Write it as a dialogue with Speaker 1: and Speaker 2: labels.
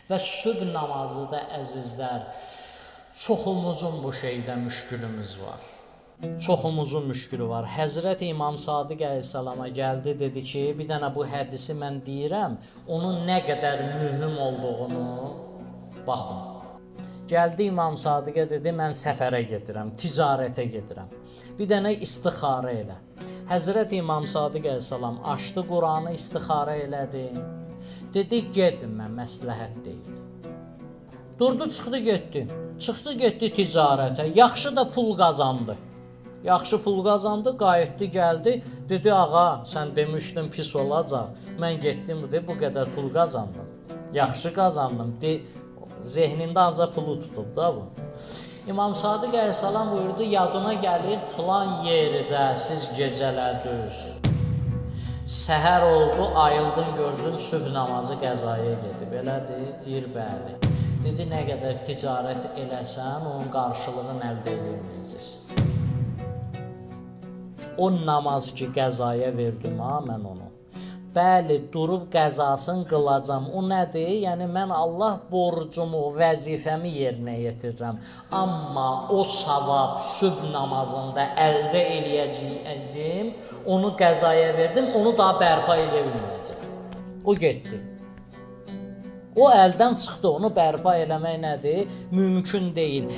Speaker 1: Və sübh namazı da əzizlər, çoxumuzun bu şeydə müşkülümüz var. Çoxumuzun müşkülü var. Həzrət İmam Sadiq əleyhissalama gəldi, dedi ki, bir dənə bu hədisi mən deyirəm, onun nə qədər mühüm olduğunu baxın. Gəldi İmam Sadiqə dedi, mən səfərə gedirəm, ticarətə gedirəm. Bir dənə istixarə elə. Həzrət İmam Sadiq əleyhissalam açdı Quranı, istixarə elədi. Dedi, gedin, mən məsləhət deyil. Durdu, çıxdı, getdi. Çıxdı, getdi ticarətə. Yaxşı da pul qazandı. Yaxşı pul qazandı, qayıtdı, gəldi. Dedi, ağa, sən demişdin pis olacaq. Mən getdim, bu qədər pul qazandım. Yaxşı qazandım. Zehnində ancaq pulu tutub da bu. İmam Sadiq əleyhissalam buyurdu, yadına gəlir filan yerdə siz gecələdiniz. Səhər oldu, ayıldın, gördün, sübh namazı qəzaya gedib. Elədir, deyir, bəli. Dedi, nə qədər ticarət eləsən, onun qarşılığını əldə edilməyəcəksən. O namaz ki, qəzaya verdim, mən onu. Bəli, durub qəzasını qılacam. O nədir? Yəni, mən Allah borcumu, vəzifəmi yerinə yetirirəm. Amma o savab sübh namazında əldə eləyəcəyim, onu qəzaya verdim, onu daha bərpa edə bilməyəcəm. O getdi. O əldən çıxdı, onu bərpa eləmək nədir? Mümkün deyil.